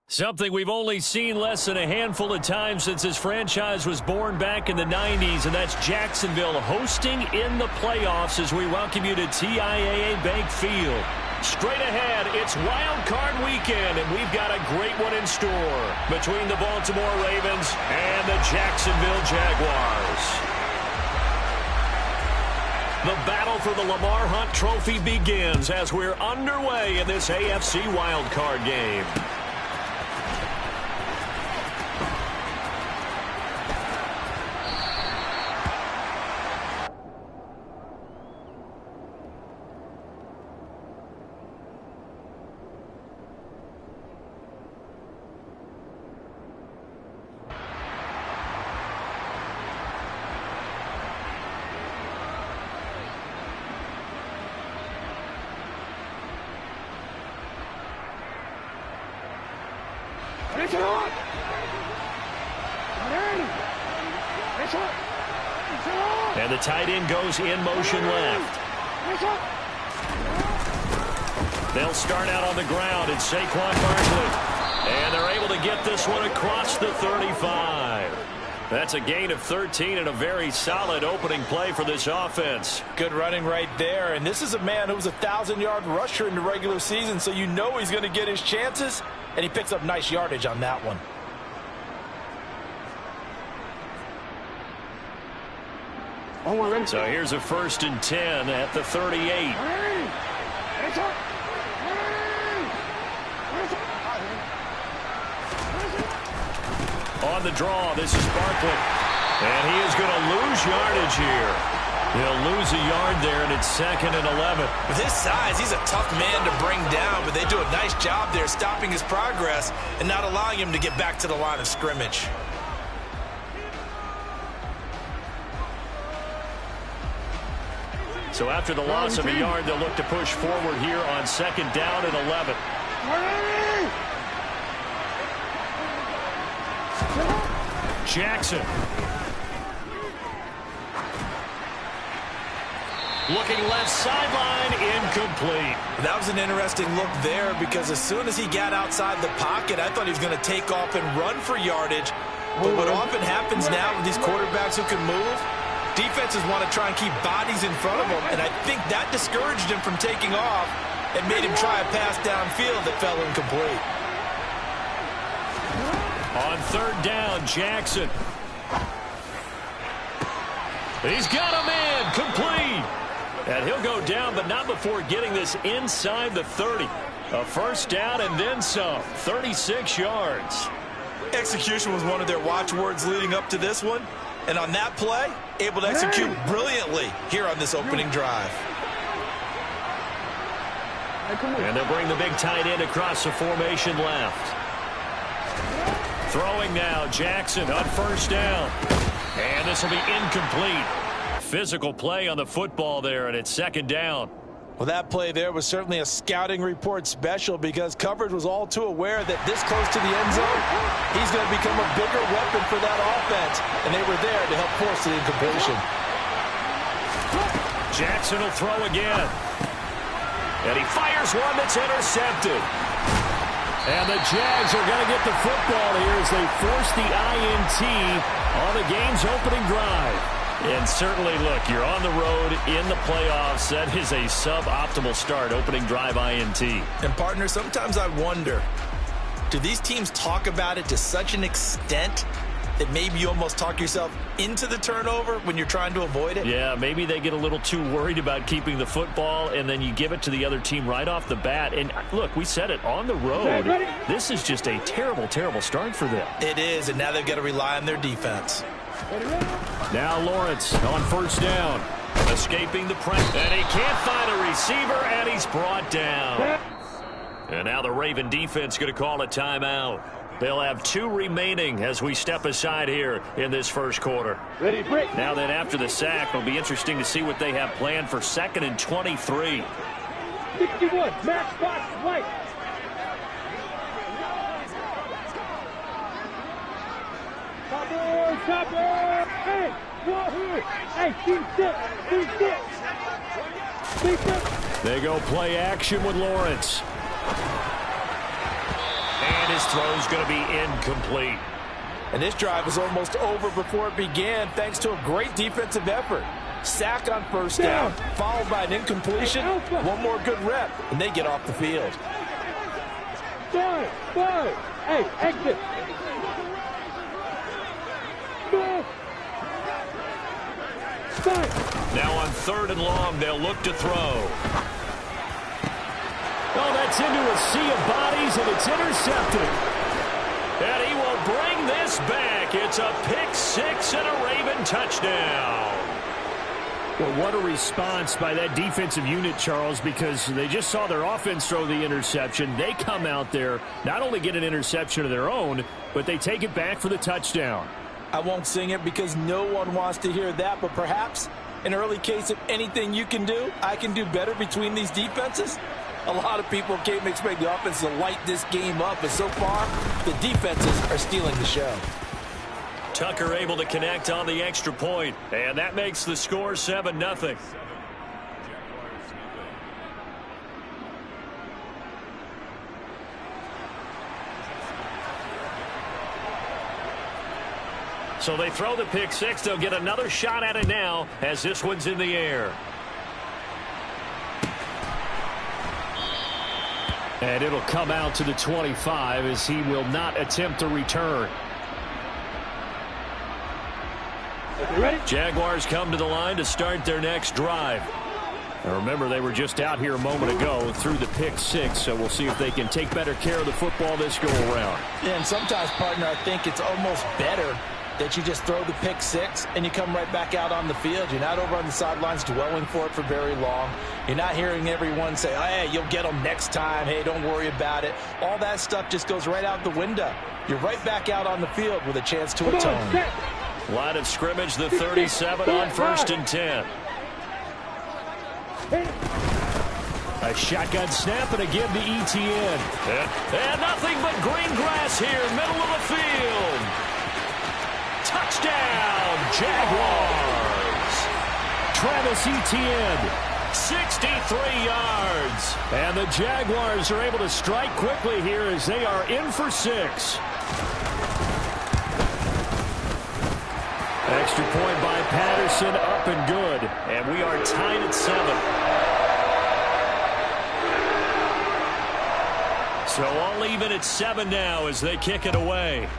Something we've only seen less than a handful of times since this franchise was born back in the 90s, and that's Jacksonville hosting in the playoffs as we welcome you to TIAA Bank Field. Straight ahead, it's Wild Card Weekend, and we've got a great one in store between the Baltimore Ravens and the Jacksonville Jaguars. The battle for the Lamar Hunt Trophy begins as we're underway in this AFC Wild Card game. And the tight end goes in motion left. They'll start out on the ground. It's Saquon Barkley. And they're able to get this one across the 35. That's a gain of 13 and a very solid opening play for this offense. Good running right there. And this is a man who was a 1,000-yard rusher in the regular season, so you know he's going to get his chances. And he picks up nice yardage on that one. So here's a 1st and 10 at the 38. On the draw, this is Barkley. And he is going to lose yardage here. He'll lose a yard there, and it's 2nd and 11. With his size, he's a tough man to bring down, but they do a nice job there stopping his progress and not allowing him to get back to the line of scrimmage. So after the loss of a yard, they'll look to push forward here on 2nd down and 11. Jackson. Looking left sideline, incomplete. That was an interesting look there because as soon as he got outside the pocket, I thought he was going to take off and run for yardage. But what often happens now with these quarterbacks who can move, defenses want to try and keep bodies in front of them, and I think that discouraged him from taking off and made him try a pass downfield that fell incomplete. On 3rd down, Jackson. He's got a man, complete. And he'll go down, but not before getting this inside the 30. A 1st down and then some, 36 yards. Execution was one of their watchwords leading up to this one. And on that play, able to execute brilliantly here on this opening drive. And they'll bring the big tight end across the formation left. Throwing now, Jackson on 1st down. And this will be incomplete. Physical play on the football there, and it's 2nd down. Well, that play there was certainly a scouting report special because coverage was all too aware that this close to the end zone, he's going to become a bigger weapon for that offense, and they were there to help force the incompletion. Jackson will throw again. And he fires one that's intercepted. And the Jags are going to get the football here as they force the INT on the game's opening drive. And certainly, look, you're on the road in the playoffs. That is a suboptimal start, opening drive INT. And, partner, sometimes I wonder, do these teams talk about it to such an extent that maybe you almost talk yourself into the turnover when you're trying to avoid it? Yeah, maybe they get a little too worried about keeping the football, and then you give it to the other team right off the bat. And, look, we said it, on the road, this is just a terrible, terrible start for them. It is, and now they've got to rely on their defense. Now Lawrence on 1st down. Escaping the pressure. And he can't find a receiver, and he's brought down. And now the Raven defense going to call a timeout. They'll have 2 remaining as we step aside here in this 1st quarter. Ready, break. Now then, after the sack, it'll be interesting to see what they have planned for 2nd and 23. 61, match box, right. Chopper! Hey! Hey, keep They go play action with Lawrence. And his throw's going to be incomplete. And this drive was almost over before it began thanks to a great defensive effort. Sack on first down, followed by an incompletion. One more good rep, and they get off the field. Five. Hey, exit. Now on 3rd and long, they'll look to throw. Oh, that's into a sea of bodies, and it's intercepted. And he will bring this back. It's a pick six and a Raven touchdown. Well, what a response by that defensive unit, Charles, because they just saw their offense throw the interception. They come out there, not only get an interception of their own, but they take it back for the touchdown. I won't sing it because no one wants to hear that, but perhaps an early case of anything you can do, I can do better between these defenses. A lot of people came to expect the offense to light this game up, but so far, the defenses are stealing the show. Tucker able to connect on the extra point, and that makes the score 7-0. So they throw the pick six. They'll get another shot at it now as this one's in the air. And it'll come out to the 25 as he will not attempt to return. Ready? Jaguars come to the line to start their next drive. Now remember, they were just out here a moment ago through the pick six, so we'll see if they can take better care of the football this go around. Yeah, and sometimes, partner, I think it's almost better that you just throw the pick six and you come right back out on the field. You're not over on the sidelines dwelling for it for very long. You're not hearing everyone say, oh, hey, you'll get them next time. Hey, don't worry about it. All that stuff just goes right out the window. You're right back out on the field with a chance to atone. Line of scrimmage, the 37 on 1st and 10. A shotgun snap and a give to Etienne. And nothing but green grass here, middle of the field. Touchdown, Jaguars. Travis Etienne, 63 yards. And the Jaguars are able to strike quickly here as they are in for 6. Extra point by Patterson, up and good. And we are tied at 7. So all even at 7 now as they kick it away.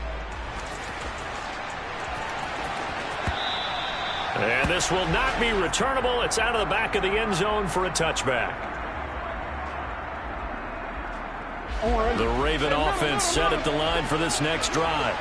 And this will not be returnable. It's out of the back of the end zone for a touchback. The Raven offense set at the line for this next drive.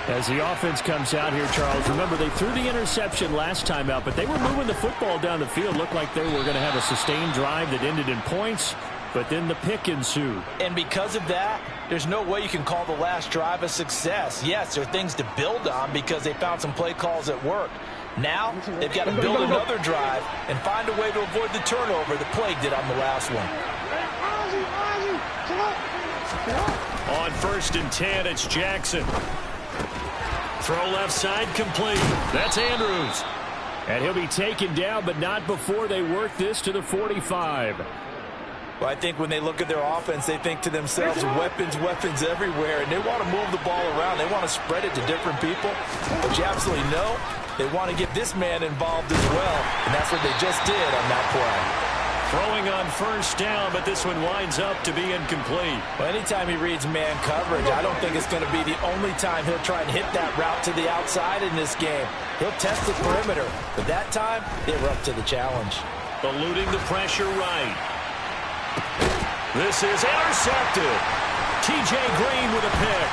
As the offense comes out here, Charles, remember they threw the interception last time out, but they were moving the football down the field. Looked like they were going to have a sustained drive that ended in points, but then the pick ensued. And because of that, there's no way you can call the last drive a success. Yes, there are things to build on because they found some play calls that worked. Now, they've got to build another drive and find a way to avoid the turnover that Plague did on the last one. On 1st and 10, it's Jackson. Throw left side complete. That's Andrews. And he'll be taken down, but not before they work this to the 45. Well, I think when they look at their offense, they think to themselves, weapons everywhere, and they want to move the ball around. They want to spread it to different people. But you absolutely know they want to get this man involved as well, and that's what they just did on that play. Throwing on 1st down, but this one winds up to be incomplete. Well, anytime he reads man coverage, I don't think it's going to be the only time he'll try and hit that route to the outside in this game. He'll test the perimeter, but that time, they were up to the challenge. Eluding the pressure right. This is intercepted. T.J. Green with a pick.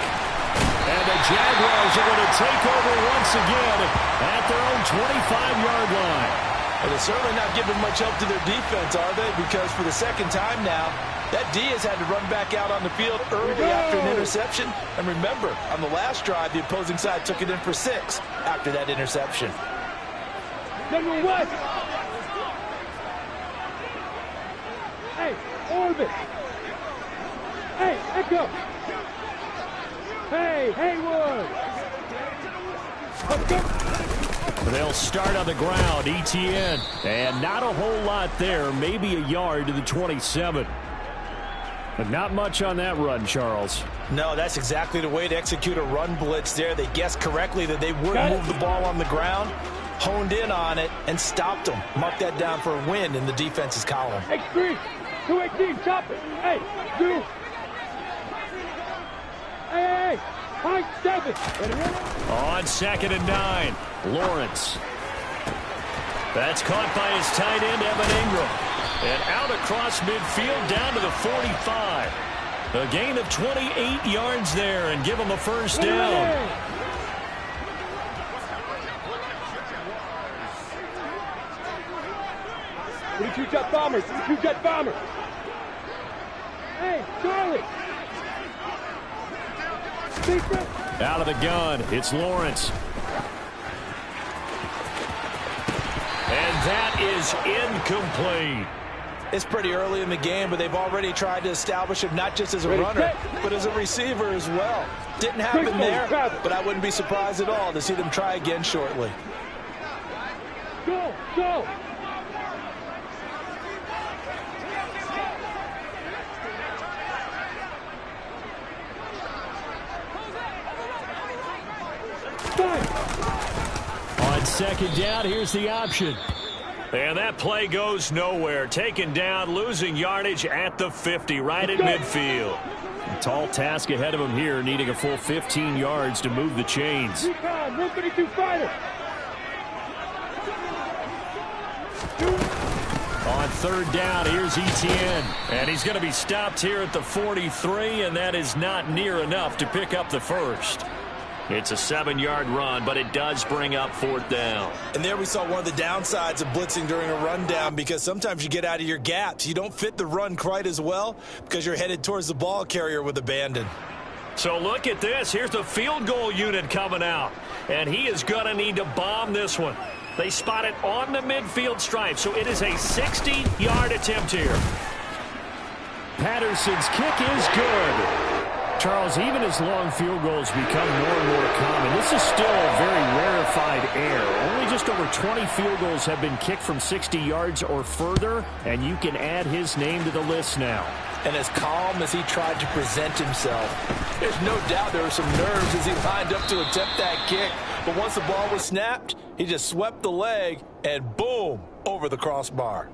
And the Jaguars are going to take over once again at their own 25-yard line. Well, they're certainly not giving much help to their defense, are they? Because for the second time now, that D has had to run back out on the field early after an interception. And remember, on the last drive, the opposing side took it in for 6 after that interception. Number 1. Hey, Orbit. Hey, Echo. Hey, Haywood. Let's go. They'll start on the ground, Etienne. And not a whole lot there, maybe a yard to the 27. But not much on that run, Charles. No, that's exactly the way to execute a run blitz there. They guessed correctly that they wouldn't move the ball on the ground, honed in on it, and stopped them. Mark that down for a win in the defense's column. X3, 218, chop it. Hey, do. Hey, high 7. On 2nd and 9, Lawrence. That's caught by his tight end, Evan Ingram. And out across midfield down to the 45. A gain of 28 yards there and give him a first down. 22 jet bombers, 22 jet bombers. Hey, Charlie. Out of the gun, it's Lawrence. And that is incomplete. It's pretty early in the game, but they've already tried to establish him not just as a runner, but as a receiver as well. Didn't happen there, but I wouldn't be surprised at all to see them try again shortly. Go, go. On 2nd down, here's the option. And that play goes nowhere. Taken down, losing yardage at the 50, right at midfield. A tall task ahead of him here, needing a full 15 yards to move the chains. 152 fighter. On 3rd down, here's Etienne. And he's going to be stopped here at the 43, and that is not near enough to pick up the first. It's a 7-yard run, but it does bring up 4th down. And there we saw one of the downsides of blitzing during a rundown, because sometimes you get out of your gaps. You don't fit the run quite as well because you're headed towards the ball carrier with abandon. So look at this. Here's the field goal unit coming out. And he is going to need to bomb this one. They spot it on the midfield stripe, so it is a 60-yard attempt here. Patterson's kick is good. Charles, even as long field goals become more and more common, this is still a very rarefied air. Only just over 20 field goals have been kicked from 60 yards or further, and you can add his name to the list now. And as calm as he tried to present himself, there's no doubt there were some nerves as he lined up to attempt that kick. But once the ball was snapped, he just swept the leg and boom, over the crossbar.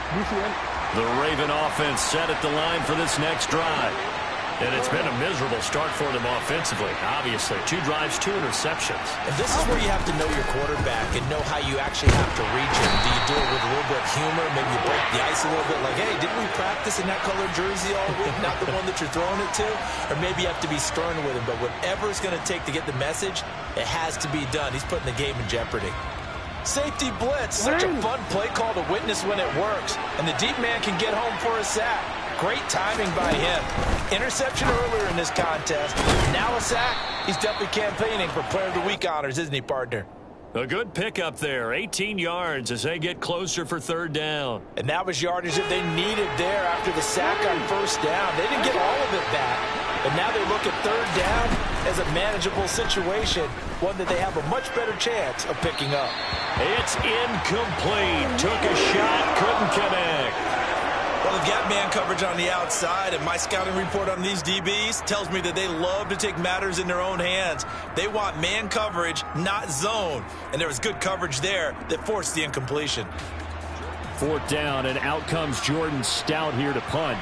The Raven offense set at the line for this next drive. And it's been a miserable start for them offensively, obviously. 2 drives, 2 interceptions. And this is where you have to know your quarterback and know how you actually have to reach him. Do you do it with a little bit of humor? Maybe you break the ice a little bit like, hey, didn't we practice in that colored jersey all week? Not the one that you're throwing it to? Or maybe you have to be stern with him. But whatever it's going to take to get the message, it has to be done. He's putting the game in jeopardy. Safety blitz, such a fun play call to witness when it works. And the deep man can get home for a sack. Great timing by him. Interception earlier in this contest. Now a sack. He's definitely campaigning for Player of the Week honors, isn't he, partner? A good pickup there. 18 yards as they get closer for 3rd down. And that was yardage that they needed there after the sack on 1st down. They didn't get all of it back. But now they look at 3rd down as a manageable situation, one that they have a much better chance of picking up. It's incomplete. Took a shot, couldn't connect. Well, they've got man coverage on the outside, and my scouting report on these DBs tells me that they love to take matters in their own hands. They want man coverage, not zone. And there was good coverage there that forced the incompletion. 4th down, and out comes Jordan Stout here to punt.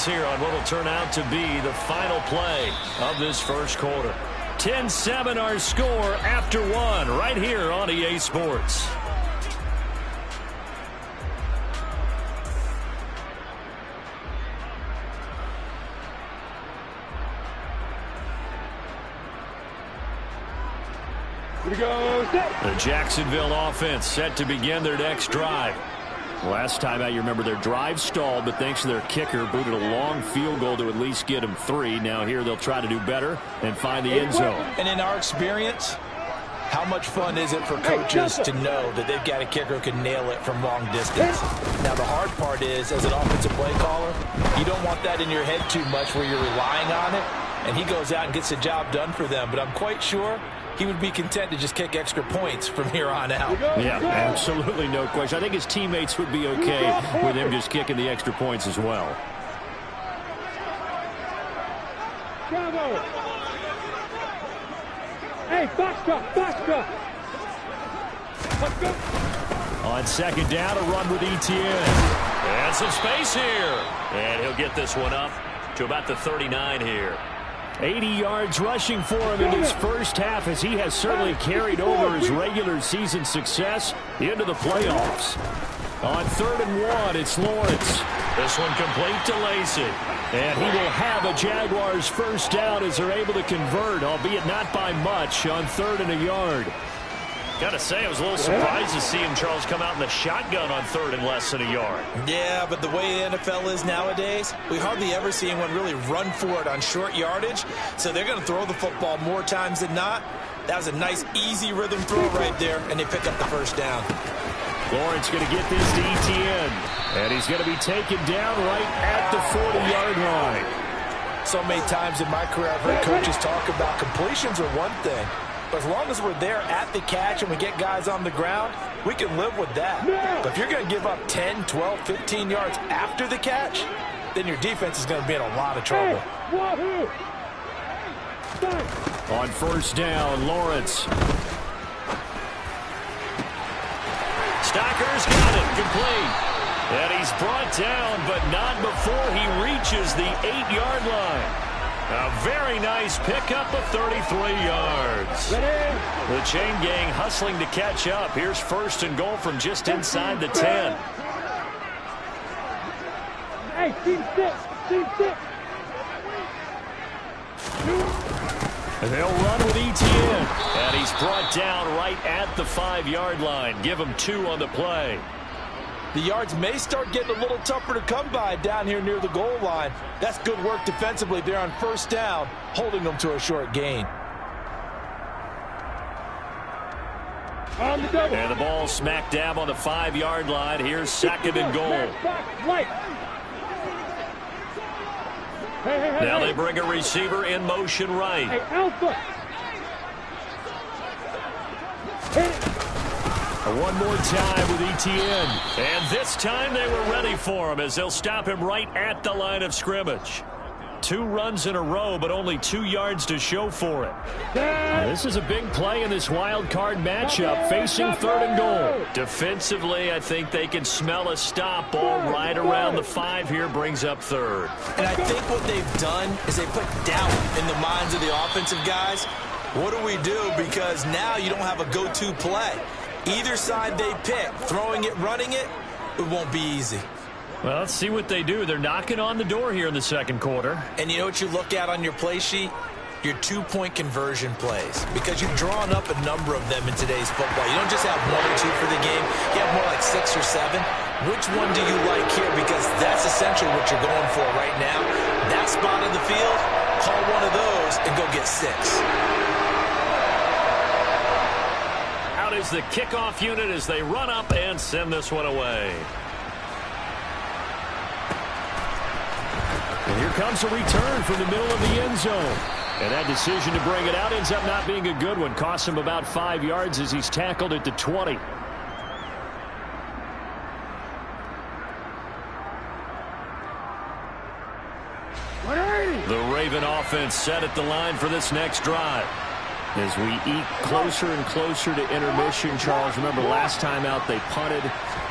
Here on what will turn out to be the final play of this first quarter. 10-7 our score after 1 right here on EA Sports. Here we go. The Jacksonville offense set to begin their next drive. Last time out, you remember their drive stalled, but thanks to their kicker, booted a long field goal to at least get them 3. Now here they'll try to do better and find the end zone. And in our experience, How much fun is it for coaches to know that they've got a kicker who can nail it from long distance? Now, the hard part is, as an offensive play caller, you don't want that in your head too much where you're relying on it, and he goes out and gets the job done for them. But I'm quite sure he would be content to just kick extra points from here on out. Yeah, absolutely no question. I think his teammates would be okay with him just kicking the extra points as well. Bravo. Hey, back up. Let's go. On second down, a run with Etienne. And some space here. And he'll get this one up to about the 39 here. 80 yards rushing for him in his first half, as he has certainly carried over his regular season success into the playoffs. On 3rd and 1, it's Lawrence. This one complete to Lacy. And he will have a Jaguars first down as they're able to convert, albeit not by much, on 3rd and a yard. Got to say, I was a little surprised to see him, Charles, come out in the shotgun on 3rd and less than a yard. Yeah, but the way the NFL is nowadays, we hardly ever see anyone really run for it on short yardage. So they're going to throw the football more times than not. That was a nice, easy rhythm throw right there, and they pick up the first down. Lawrence going to get this to Etienne. And he's going to be taken down right at the 40-yard line. So many times in my career, I've heard coaches talk about completions are one thing. But as long as we're there at the catch and we get guys on the ground, we can live with that. But if you're going to give up 10, 12, 15 yards after the catch, then your defense is going to be in a lot of trouble. On first down, Lawrence. Stocker's got it, complete. And he's brought down, but not before he reaches the 8-yard line. A very nice pickup of 33 yards. The chain gang hustling to catch up. Here's 1st and goal from just inside the 10. Hey, team six. And they'll run with Etienne. And he's brought down right at the 5-yard line. Give him 2 on the play. The yards may start getting a little tougher to come by down here near the goal line. That's good work defensively there on first down, holding them to a short gain. And the ball smack dab on the 5-yard line. Here's 2nd and goal. Now they bring a receiver in motion right. Hey, Alpha. One more time with Etienne. And this time they were ready for him as they'll stop him right at the line of scrimmage. 2 runs in a row, but only 2 yards to show for it. This is a big play in this wild card matchup, facing 3rd and goal. Defensively, I think they can smell a stop. Ball right around the 5 here, brings up 3rd. And I think what they've done is they put doubt in the minds of the offensive guys. What do we do? Because now you don't have a go-to play. Either side they pick, throwing it, running it, it won't be easy. Well, let's see what they do. They're knocking on the door here in the 2nd quarter. And you know what you look at on your play sheet? Your 2-point conversion plays. Because you've drawn up a number of them in today's football. You don't just have 1 or 2 for the game. You have more like 6 or 7. Which one do you like here? Because that's essentially what you're going for right now. That spot of the field, call one of those and go get 6. Out is the kickoff unit as they run up and send this one away. And here comes a return from the middle of the end zone. And that decision to bring it out ends up not being a good one. Costs him about 5 yards as he's tackled at the 20. The Raven offense set at the line for this next drive. As we eat closer and closer to intermission, Charles, remember last time out they punted.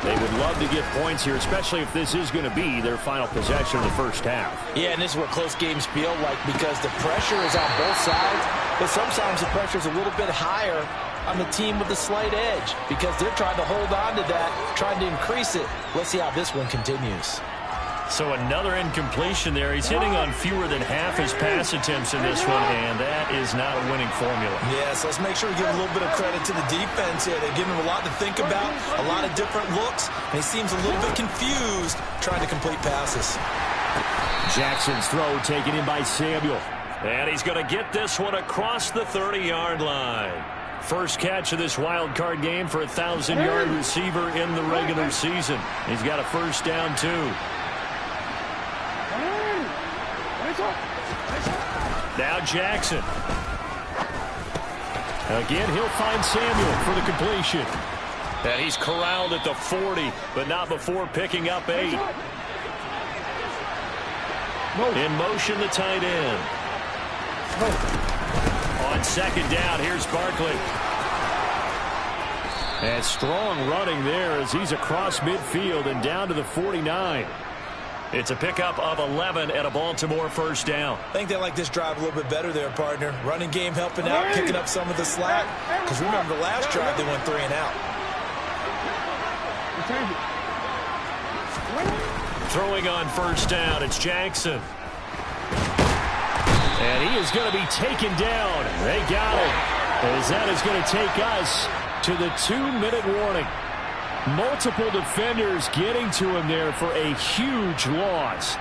They would love to get points here, especially if this is going to be their final possession of the first half. Yeah, and this is what close games feel like because the pressure is on both sides, but sometimes the pressure is a little bit higher on the team with the slight edge because they're trying to hold on to that, trying to increase it. Let's see how this one continues. So another incompletion there. He's hitting on fewer than half his pass attempts in this one, and that is not a winning formula. Yeah, so let's make sure we give a little bit of credit to the defense here. They've given him a lot to think about, a lot of different looks, and he seems a little bit confused trying to complete passes. Jackson's throw taken in by Samuel. And he's going to get this one across the 30-yard line. First catch of this wild card game for a 1,000-yard receiver in the regular season. He's got a first down, too. Now Jackson. Again, he'll find Samuel for the completion. And he's corralled at the 40, but not before picking up 8. In motion, the tight end. On second down, here's Barkley. And strong running there as he's across midfield and down to the 49. It's a pickup of 11 and a Baltimore first down. I think they like this drive a little bit better there, partner. Running game helping out, picking up some of the slack. Because remember, the last drive they went 3 and out. Throwing on first down, it's Jackson. And he is going to be taken down. They got him. As that is going to take us to the 2-minute warning. Multiple defenders getting to him there for a huge loss.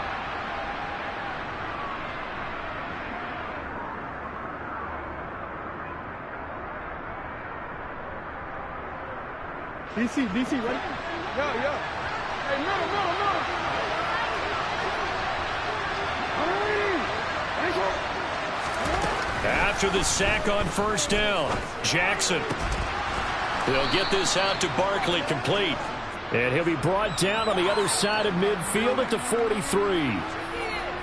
DC, ready? Yeah. Hey, no. After the sack on first down, Jackson. They'll get this out to Barkley, complete. And he'll be brought down on the other side of midfield at the 43.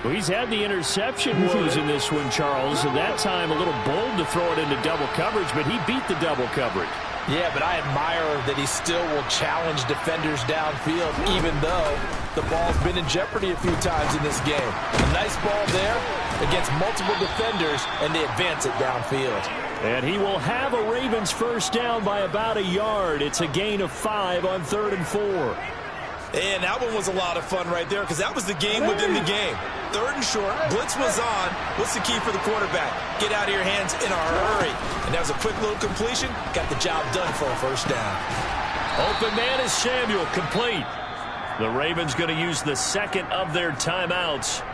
Well, he's had the interception woes in this one, Charles, and that time a little bold to throw it into double coverage, but he beat the double coverage. Yeah, but I admire that he still will challenge defenders downfield, even though the ball's been in jeopardy a few times in this game. A nice ball there against multiple defenders, and they advance it downfield. And he will have a Ravens first down by about 1 yard. It's a gain of 5 on 3rd and 4. And that one was a lot of fun right there because that was the game within the game. 3rd and short, blitz was on. What's the key for the quarterback? Get out of your hands in a hurry. And that was a quick little completion. Got the job done for a first down. Open man is Samuel, complete. The Ravens going to use the second of their timeouts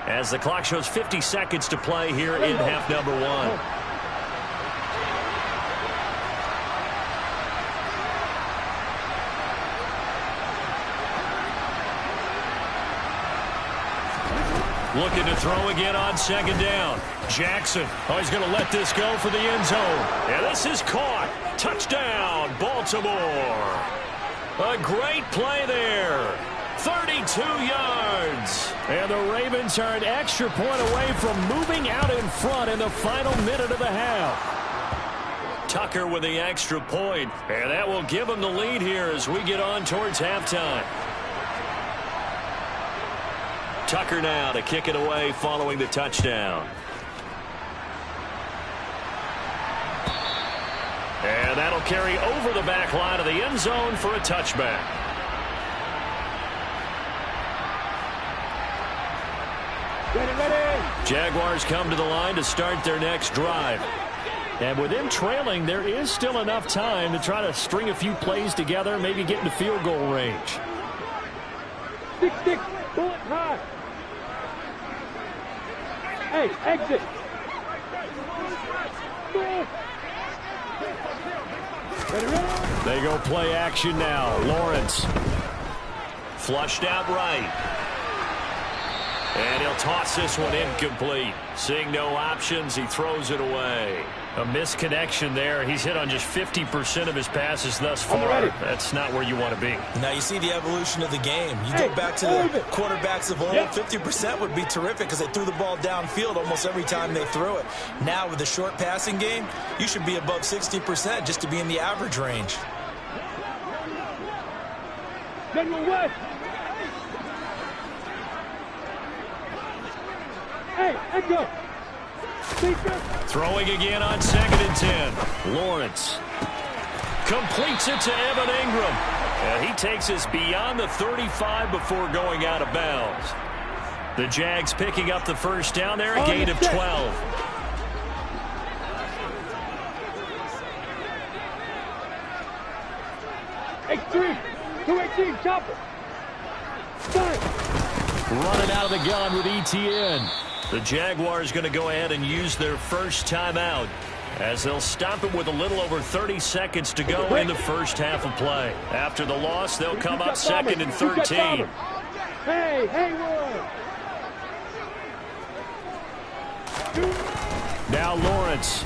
as the clock shows 50 seconds to play here in half number 1. Looking to throw again on second down. Jackson. Oh, he's going to let this go for the end zone. And this is caught. Touchdown, Baltimore. A great play there. 32 yards. And the Ravens are an extra point away from moving out in front in the final minute of the half. Tucker with the extra point. And that will give them the lead here as we get on towards halftime. Tucker now to kick it away following the touchdown. And that'll carry over the back line of the end zone for a touchback. Ready. Jaguars come to the line to start their next drive. And with them trailing, there is still enough time to try to string a few plays together, maybe get into field goal range. Stick, bullet high. Hey, exit. Ready. They go play action now. Lawrence. Flushed out right. And he'll toss this one incomplete. Seeing no options, he throws it away. A misconnection there. He's hit on just 50% of his passes thus far. That's not where you want to be. Now you see the evolution of the game. You go back to the quarterbacks of old, 50% would be terrific because they threw the ball downfield almost every time they threw it. Now with the short passing game, you should be above 60% just to be in the average range. General West. Hey, echo. Throwing again on 2nd and 10. Lawrence completes it to Evan Ingram. And he takes us beyond the 35 before going out of bounds. The Jags picking up the first down there, a gain of 12. X3, 218, chopper. Running out of the gun with ETN. The Jaguars going to go ahead and use their first timeout as they'll stop it with a little over 30 seconds to go in the first half of play. After the loss, they'll come up second and 13. Hey, Haywood! Now Lawrence.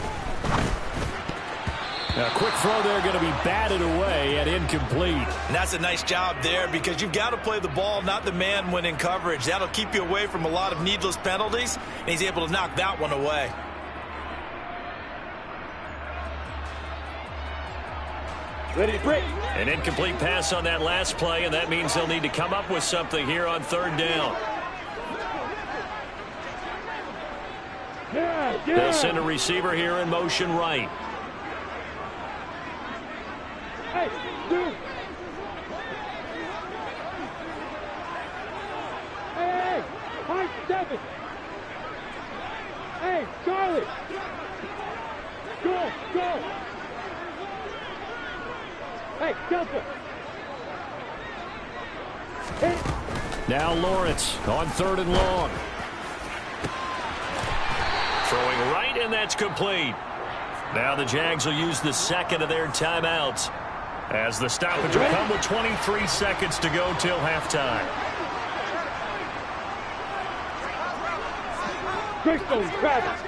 A quick throw there, going to be batted away and incomplete. And that's a nice job there because you've got to play the ball, not the man when in coverage. That'll keep you away from a lot of needless penalties, and he's able to knock that one away. Ready to break. An incomplete pass on that last play, and that means they'll need to come up with something here on third down. Yeah. They'll send a receiver here in motion right. Hey, dude. Hey, high 7. Hey, Charlie. Go. Hey, Delta. Hey. Now Lawrence on third and long. Throwing right, and that's complete. Now the Jags will use the second of their timeouts as the stoppage will come with 23 seconds to go till halftime. Greystone, Travis.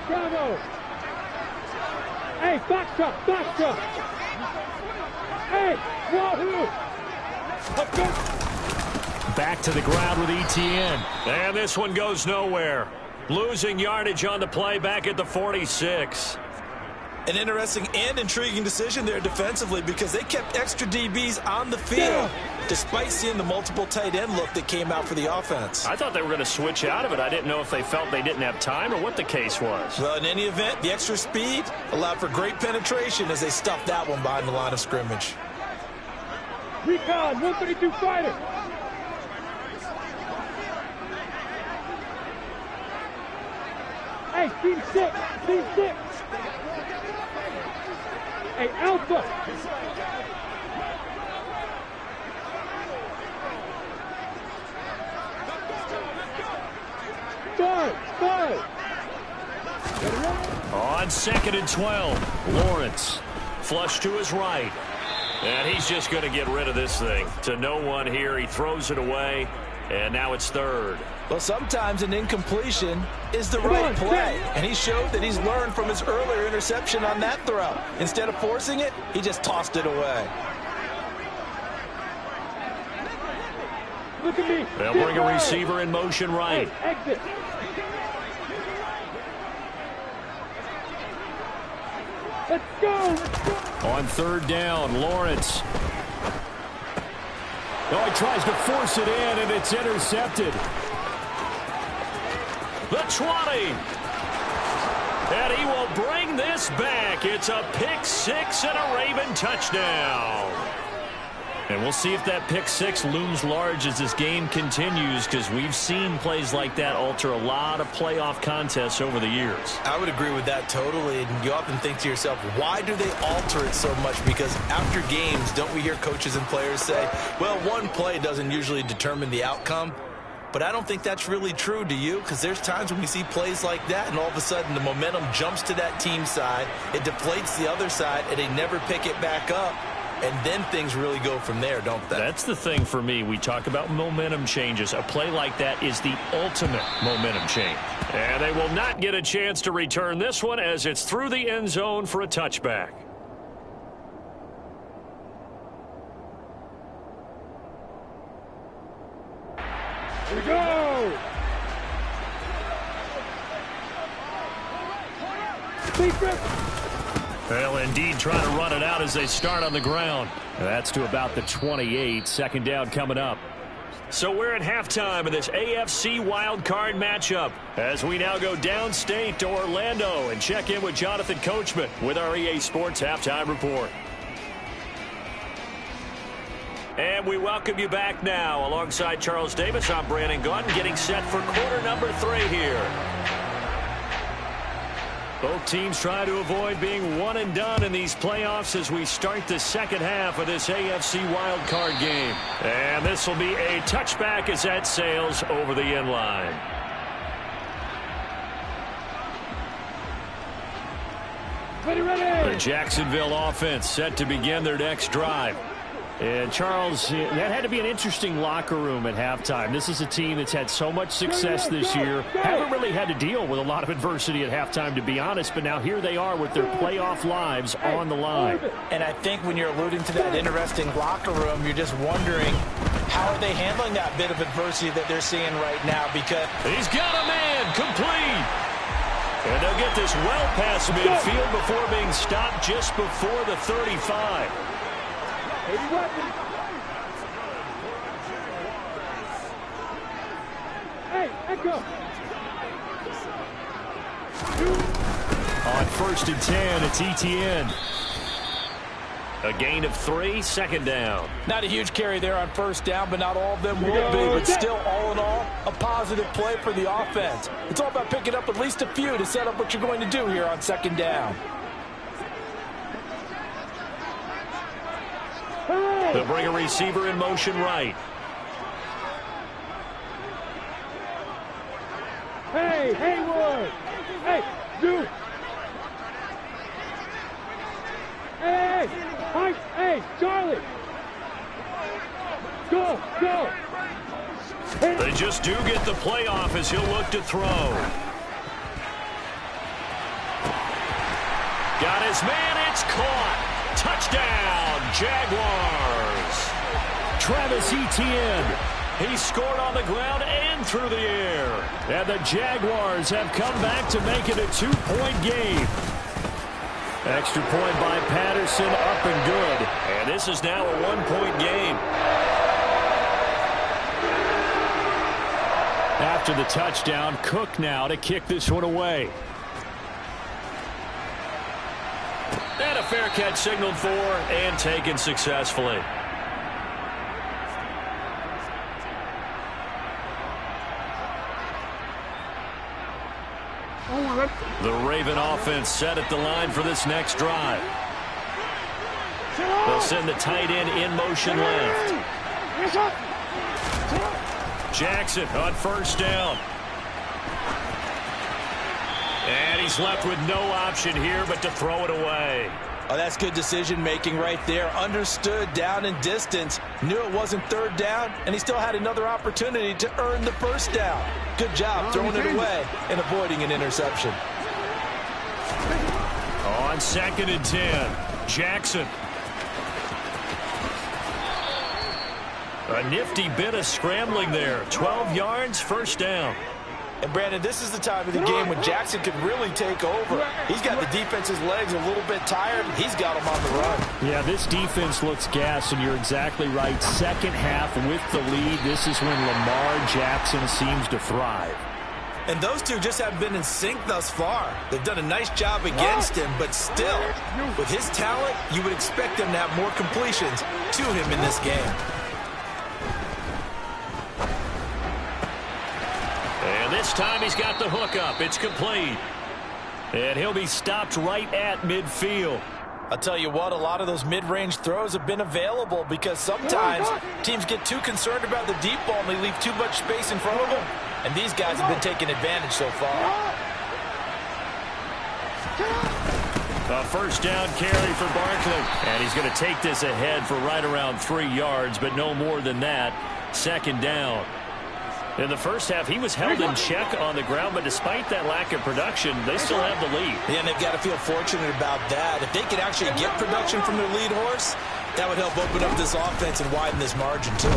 Bravo. Hey, Foxtrot. Hey, wahoo. Let's go. Back to the ground with Etienne. And this one goes nowhere. Losing yardage on the play back at the 46. An interesting and intriguing decision there defensively because they kept extra DBs on the field despite seeing the multiple tight end look that came out for the offense. I thought they were going to switch out of it. I didn't know if they felt they didn't have time or what the case was. Well, in any event, the extra speed allowed for great penetration as they stuffed that one behind the line of scrimmage. Recon, 132 fighter. Hey, team 6. Hey, Alpha. Five. On second and 12, Lawrence. Flush to his right. And he's just going to get rid of this thing. To no one here. He throws it away. And now it's third. Well, sometimes an incompletion is the right play. And he showed that he's learned from his earlier interception on that throw. Instead of forcing it, he just tossed it away. Look at me. They'll bring a receiver in motion right. Hey, exit. Let's go. On third down, Lawrence. Oh, he tries to force it in, and it's intercepted. The 20. And he will bring this back. It's a pick six and a Raven touchdown. And we'll see if that pick six looms large as this game continues, because we've seen plays like that alter a lot of playoff contests over the years. I would agree with that totally. And you often think to yourself, why do they alter it so much? Because after games, don't we hear coaches and players say, well, one play doesn't usually determine the outcome. But I don't think that's really true, do you? Because there's times when we see plays like that, and all of a sudden the momentum jumps to that team side. It deflates the other side, and they never pick it back up. And then things really go from there, don't they? That's the thing for me. We talk about momentum changes. A play like that is the ultimate momentum change. And they will not get a chance to return this one as it's through the end zone for a touchback. Here we go. Well, indeed, trying to run it out as they start on the ground. That's to about the 28. Second down coming up. So we're at halftime of this AFC wildcard matchup as we now go downstate to Orlando and check in with Jonathan Coachman with our EA Sports Halftime Report. And we welcome you back now. Alongside Charles Davis, I'm Brandon Gunn, getting set for quarter number 3 here. Both teams try to avoid being one and done in these playoffs as we start the second half of this AFC wildcard game. And this will be a touchback as that sails over the end line. The Jacksonville offense set to begin their next drive. And, Charles, that had to be an interesting locker room at halftime. This is a team that's had so much success this year. Haven't really had to deal with a lot of adversity at halftime, to be honest. But now here they are with their playoff lives on the line. And I think when you're alluding to that interesting locker room, you're just wondering how are they handling that bit of adversity that they're seeing right now, because he's got a man complete. And they'll get this well past midfield before being stopped just before the 35. Hey, echo. On 1st and 10, it's Etienne. A gain of 3, second down. Not a huge carry there on 1st down, but not all of them will be. But still, all in all, a positive play for the offense. It's all about picking up at least a few to set up what you're going to do here on 2nd down. They'll bring a receiver in motion right. Hey, Haywood. Hey, dude. Hey, Mike. Hey, Charlie. Go, go. Hey. They just do get the playoff as he'll look to throw. Got his man. It's caught. Touchdown, Jaguars. Travis Etienne. He scored on the ground and through the air. And the Jaguars have come back to make it a 2-point game. Extra point by Patterson, up and good. And this is now a 1-point game. After the touchdown, Cook now to kick this one away. And a fair catch signaled for and taken successfully. The Raven offense set at the line for this next drive. They'll send the tight end in motion left. Jackson on 1st down. And he's left with no option here but to throw it away. Oh, that's good decision-making right there. Understood down and distance. Knew it wasn't 3rd down, and he still had another opportunity to earn the 1st down. Good job throwing it away and avoiding an interception. On 2nd and 10, Jackson. A nifty bit of scrambling there. 12 yards, 1st down. And, Brandon, this is the time of the game when Jackson could really take over. He's got the defense's legs a little bit tired. He's got them on the run. Yeah, this defense looks gassed, and you're exactly right. Second half with the lead, this is when Lamar Jackson seems to thrive. And those two just haven't been in sync thus far. They've done a nice job against him, but still, with his talent, you would expect them to have more completions to him in this game. And this time he's got the hook up. It's complete. And he'll be stopped right at midfield. I'll tell you what, a lot of those mid-range throws have been available because sometimes teams get too concerned about the deep ball and they leave too much space in front of them. And these guys have been taking advantage so far. A 1st down carry for Barkley. And he's going to take this ahead for right around 3 yards, but no more than that. 2nd down. In the 1st half, he was held in check on the ground, but despite that lack of production, they still have the lead. Yeah, and they've got to feel fortunate about that. If they could actually get production from their lead horse, that would help open up this offense and widen this margin, too.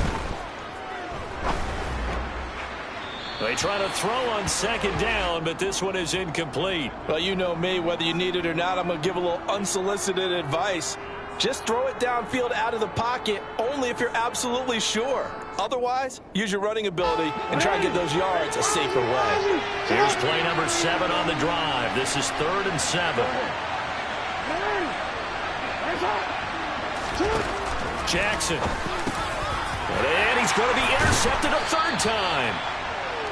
They try to throw on 2nd down, but this one is incomplete. Well, you know me, whether you need it or not, I'm going to give a little unsolicited advice. Just throw it downfield out of the pocket only if you're absolutely sure. Otherwise, use your running ability and try and get those yards a safer way. Here's play number 7 on the drive. This is 3rd and 7. Jackson. And he's going to be intercepted a 3rd time.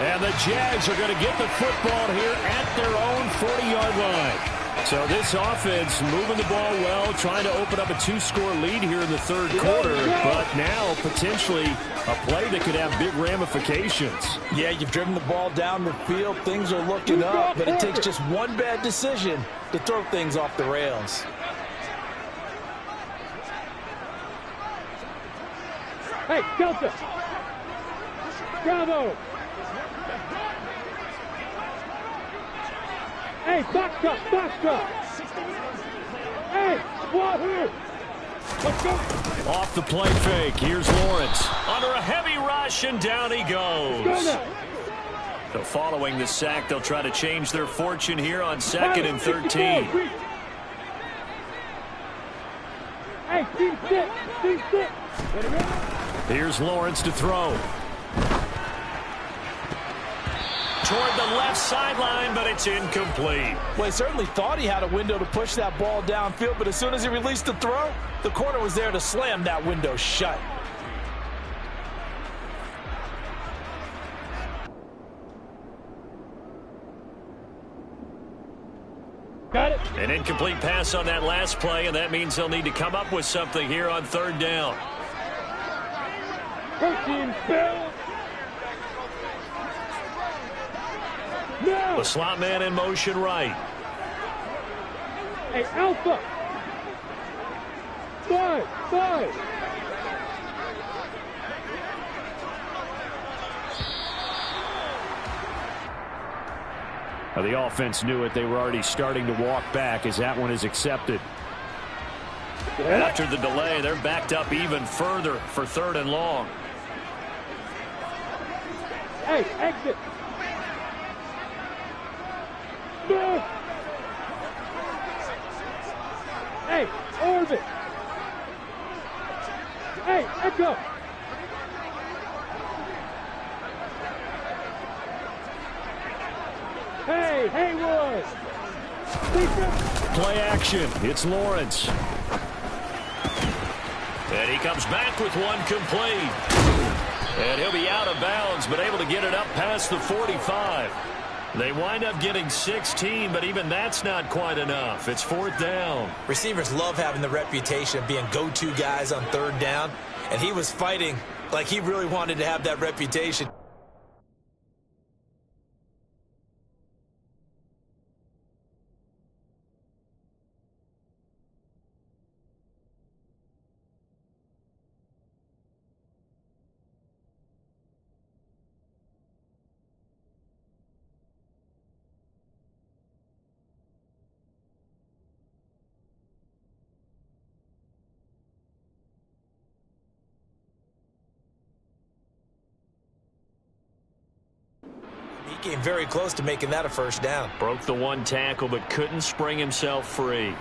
And the Jags are going to get the football here at their own 40-yard line. So this offense moving the ball well, trying to open up a 2-score lead here in the third quarter, but now potentially a play that could have big ramifications. Yeah, you've driven the ball down the field. Things are looking up, but it takes just one bad decision to throw things off the rails. Hey, Delta. Bravo. Hey, box drop, box drop. Hey, squad here. Let's go. Off the play fake. Here's Lawrence. Under a heavy rush, and down he goes. Go now. So following the sack, they'll try to change their fortune here on 2nd and 13. Hey, team sit, team sit. Here's Lawrence to throw. Toward the left sideline, but it's incomplete. Well, he certainly thought he had a window to push that ball downfield, but as soon as he released the throw, the corner was there to slam that window shut. Got it. An incomplete pass on that last play, and that means they'll need to come up with something here on 3rd down. Protein Bill. No. The slot man in motion right. Hey, Alpha. 5, 5. The offense knew it. They were already starting to walk back as that one is accepted. After the delay, they're backed up even further for 3rd and long. Hey, exit. No. Hey, orbit. Hey, echo. Hey, Haywood. Play action. It's Lawrence. And he comes back with one complete. And he'll be out of bounds, but able to get it up past the 45. They wind up getting 16, but even that's not quite enough. It's 4th down. Receivers love having the reputation of being go-to guys on 3rd down, and he was fighting like he really wanted to have that reputation. He came very close to making that a 1st down. Broke the one tackle, but couldn't spring himself free.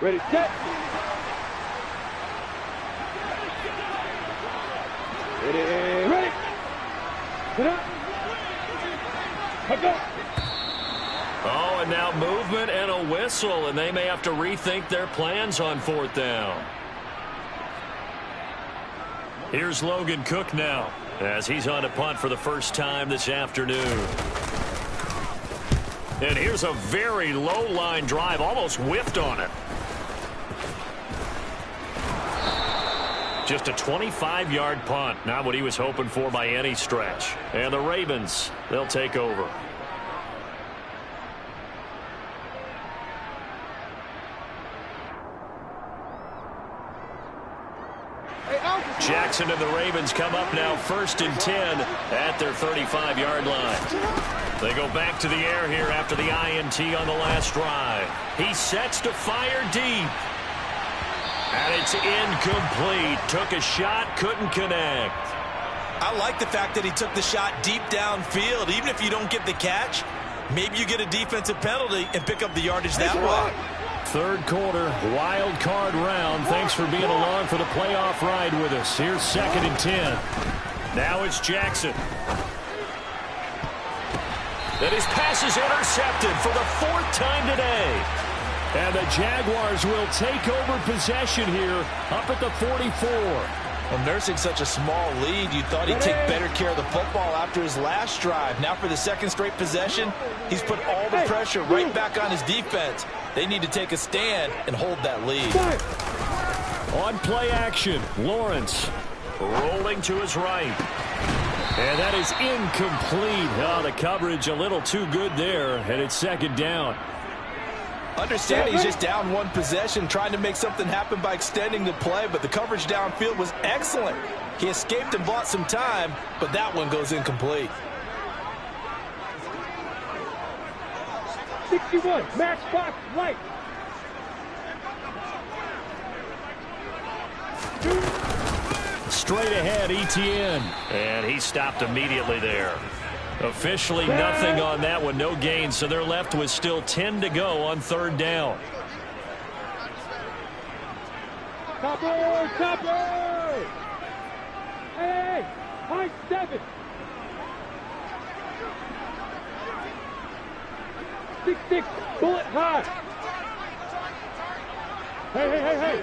Ready, set. Ready. Get up. Let's go. Oh, and now movement and a whistle, and they may have to rethink their plans on 4th down. Here's Logan Cook now, as he's on a punt for the first time this afternoon. And here's a very low-line drive, almost whiffed on it. Just a 25-yard punt, not what he was hoping for by any stretch. And the Ravens, they'll take over. Jackson and the Ravens come up now 1st and 10 at their 35-yard line. They go back to the air here after the INT on the last drive. He sets to fire deep. And it's incomplete. Took a shot, couldn't connect. I like the fact that he took the shot deep downfield. Even if you don't get the catch, maybe you get a defensive penalty and pick up the yardage that way. 3rd quarter, wild card round. Thanks for being along for the playoff ride with us. Here's 2nd and 10. Now it's Jackson. And his pass is intercepted for the 4th time today. And the Jaguars will take over possession here up at the 44. Well, nursing such a small lead, you thought he'd take better care of the football after his last drive. Now for the second straight possession, he's put all the pressure right back on his defense. They need to take a stand and hold that lead. On play action, Lawrence rolling to his right. And that is incomplete. Oh, the coverage a little too good there, and it's second down. Understand he's just down one possession, trying to make something happen by extending the play, but the coverage downfield was excellent. He escaped and bought some time, but that one goes incomplete. 61, matchbox light. Straight ahead, Etienne. And he stopped immediately there. Officially nothing on that one, no gain, so they're left with still 10 to go on third down. Copper, copper! Hey, high 7. 6-6, bullet high. Hey.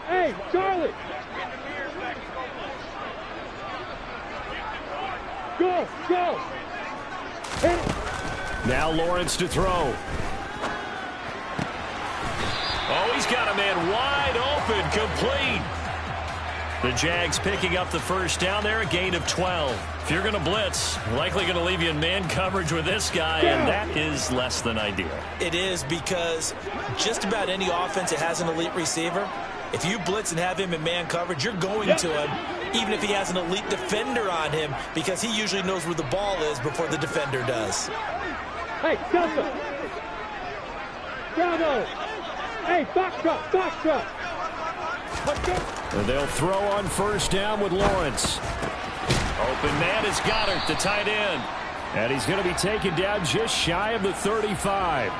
Hey, Charlie. Go! Hit it. Now Lawrence to throw. Oh, he's got a man wide open, complete. The Jags picking up the first down there, a gain of 12. If you're going to blitz, likely going to leave you in man coverage with this guy, and that is less than ideal. It is, because just about any offense that has an elite receiver, if you blitz and have him in man coverage, you're going to him, even if he has an elite defender on him, because he usually knows where the ball is before the defender does. Hey, Delta. Bravo. Hey, Foxtrot. And they'll throw on first down with Lawrence. Open man is Goddard, the tight end. And he's going to be taken down just shy of the 35.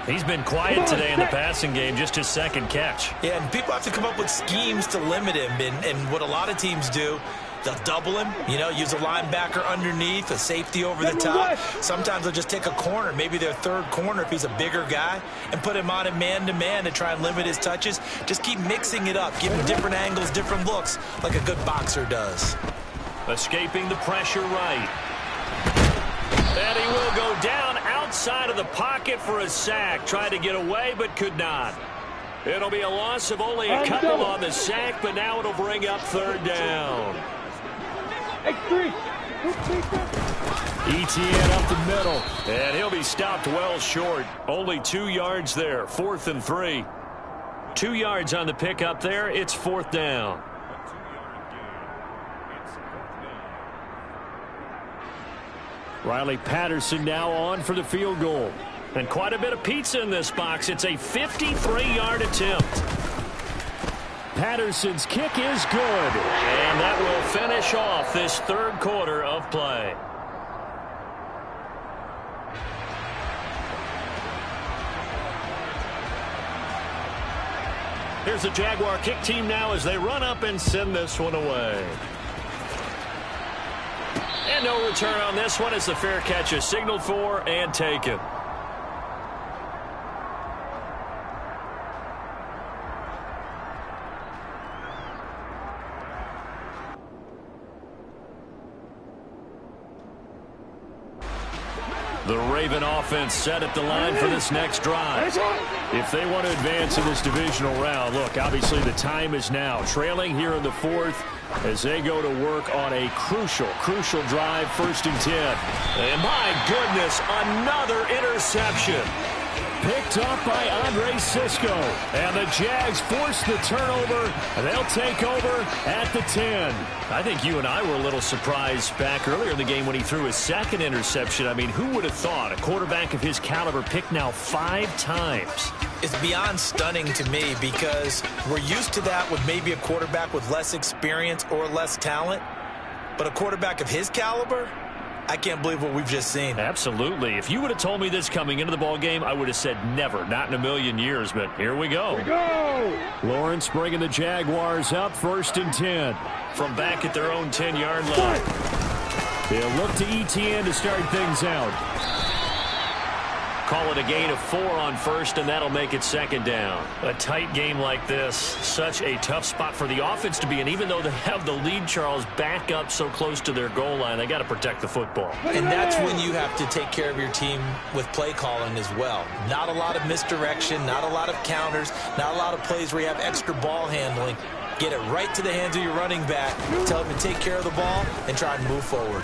He's been quiet today in the passing game, just his second catch. Yeah, and people have to come up with schemes to limit him. And what a lot of teams do, they'll double him, use a linebacker underneath, a safety over the top. Sometimes they'll just take a corner, maybe their third corner if he's a bigger guy, and put him on a man-to-man to try and limit his touches. Just keep mixing it up, give him different angles, different looks, like a good boxer does. Escaping the pressure right. And he will go down outside of the pocket for a sack. Tried to get away, but could not. It'll be a loss of only a couple on the sack, but now it'll bring up third down. Etienne up the middle, and he'll be stopped well short. Only 2 yards there, 4th and 3. 2 yards on the pickup there. It's 4th down. Riley Patterson now on for the field goal. And quite a bit of pizza in this box. It's a 53-yard attempt. Patterson's kick is good. And that will finish off this third quarter of play. Here's the Jaguar kick team now as they run up and send this one away. And no return on this one as the fair catch is signaled for and taken. The Raven offense set at the line for this next drive. If they want to advance in this divisional round, look, obviously the time is now. Trailing here in the 4th as they go to work on a crucial drive, 1st and 10. And my goodness, another interception. Picked off by Andre Cisco. And the Jags force the turnover. And they'll take over at the 10. I think you and I were a little surprised back earlier in the game when he threw his second interception. I mean, who would have thought a quarterback of his caliber picked now 5 times? It's beyond stunning to me because we're used to that with maybe a quarterback with less experience or less talent. But a quarterback of his caliber, I can't believe what we've just seen. Absolutely. If you would have told me this coming into the ball game, I would have said never, not in a million years. But here we go. Lawrence bringing the Jaguars up, 1st and 10. From back at their own 10-yard line. They'll look to Etienne to start things out. call it a gain of 4 on first, and that'll make it second down. A tight game like this, such a tough spot for the offense to be in. Even though they have the lead, Charles, back up so close to their goal line, they got to protect the football. And that's when you have to take care of your team with play calling as well. Not a lot of misdirection, not a lot of counters, not a lot of plays where you have extra ball handling. Get it right to the hands of your running back, tell him to take care of the ball, and try and move forward.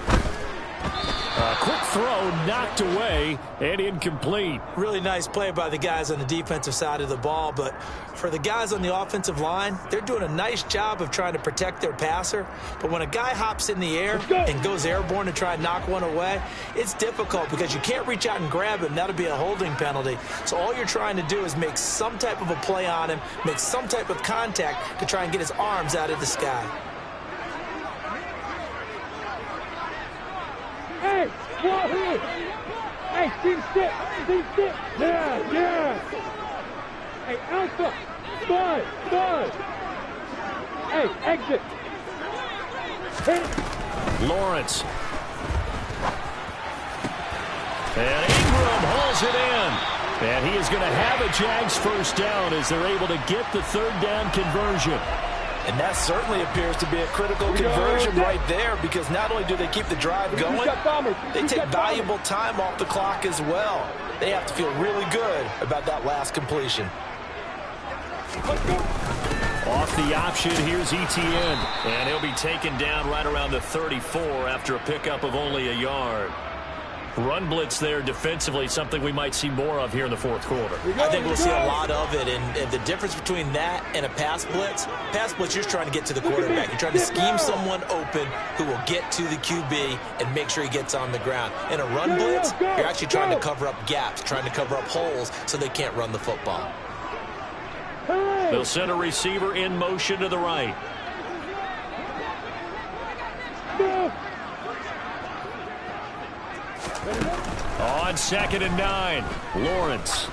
A quick throw knocked away and incomplete. Really nice play by the guys on the defensive side of the ball, but for the guys on the offensive line, they're doing a nice job of trying to protect their passer. But when a guy hops in the air and goes airborne to try and knock one away, it's difficult because you can't reach out and grab him. That'll be a holding penalty. So all you're trying to do is make some type of a play on him, make some type of contact to try and get his arms out of the sky. Hey, what here? Hey, team stick, yeah. Hey, Alpha, bud. Hey, exit. Hit. Lawrence. And Ingram hauls it in. And he is going to have a Jags first down as they're able to get the third down conversion. And that certainly appears to be a critical conversion right there, because not only do they keep the drive going, they take valuable time off the clock as well. They have to feel really good about that last completion. Off the option, here's Etienne. And he'll be taken down right around the 34 after a pickup of only a yard. Run blitz there defensively, something we might see more of here in the fourth quarter. I think we'll see a lot of it, and the difference between that and a pass blitz, you're just trying to get to the quarterback. You're trying to scheme someone open who will get to the QB and make sure he gets on the ground. In a run blitz, you're actually trying to cover up gaps, trying to cover up holes so they can't run the football. They'll send a receiver in motion to the right. On 2nd and 9, Lawrence.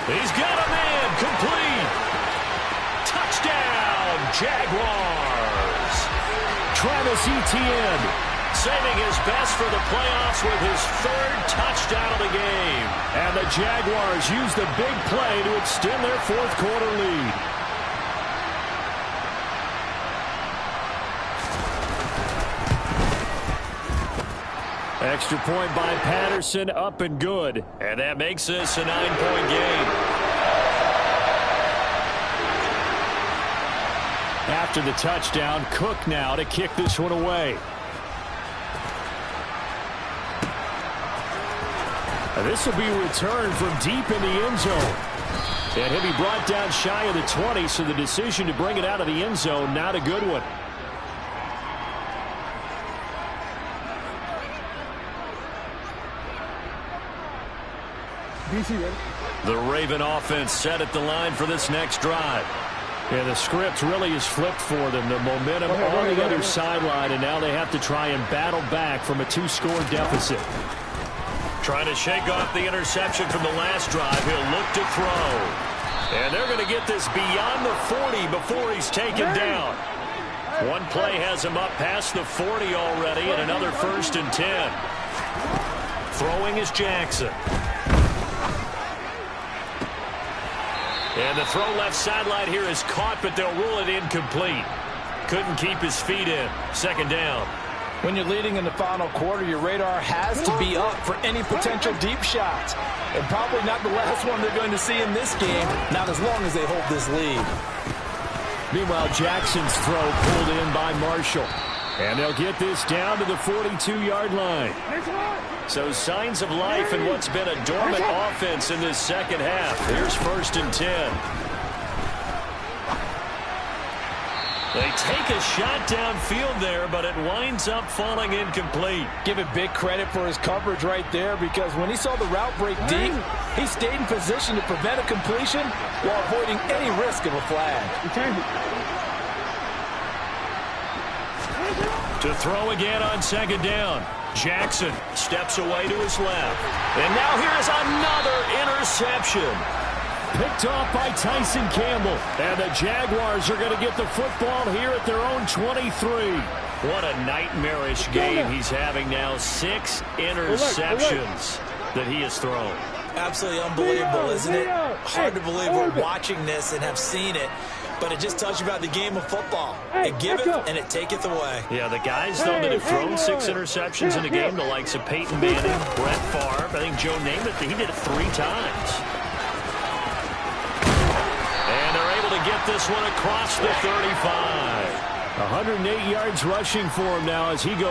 He's got a man, complete. Touchdown, Jaguars. Travis Etienne saving his best for the playoffs with his 3rd touchdown of the game. And the Jaguars use the big play to extend their fourth quarter lead. Extra point by Patterson, up and good. And that makes this a 9-point game. After the touchdown, Cook now to kick this one away. This will be returned from deep in the end zone. And he'll be brought down shy of the 20, so the decision to bring it out of the end zone, not a good one. The Raven offense set at the line for this next drive. And the script really is flipped for them. The momentum on the other sideline, and now they have to try and battle back from a 2-score deficit. Trying to shake off the interception from the last drive. He'll look to throw. And they're going to get this beyond the 40 before he's taken down. One play has him up past the 40 already, and another 1st and 10. Throwing is Jackson. And the throw left sideline here is caught, but they'll rule it incomplete. Couldn't keep his feet in. 2nd down. When you're leading in the final quarter, your radar has to be up for any potential deep shots. And probably not the last one they're going to see in this game, not as long as they hold this lead. Meanwhile, Jackson's throw pulled in by Marshall. And they'll get this down to the 42-yard line. So signs of life in what's been a dormant offense in this second half. Here's 1st and 10. They take a shot downfield there, but it winds up falling incomplete. Give it big credit for his coverage right there, because when he saw the route break deep, he stayed in position to prevent a completion while avoiding any risk of a flag. To throw again on 2nd down. Jackson steps away to his left. And now here's another interception. Picked off by Tyson Campbell. And the Jaguars are going to get the football here at their own 23. What a nightmarish game he's having now. 6 interceptions that he has thrown. Absolutely unbelievable, isn't it? Hard to believe we're watching this and have seen it, but it just tells you about the game of football. It giveth and it taketh away. Yeah, the guys, though, that have thrown 6 interceptions in a game, the likes of Peyton Manning, Brett Favre, I think Joe Namath, he did it 3 times. And they're able to get this one across the 35. 108 yards rushing for him now as he goes.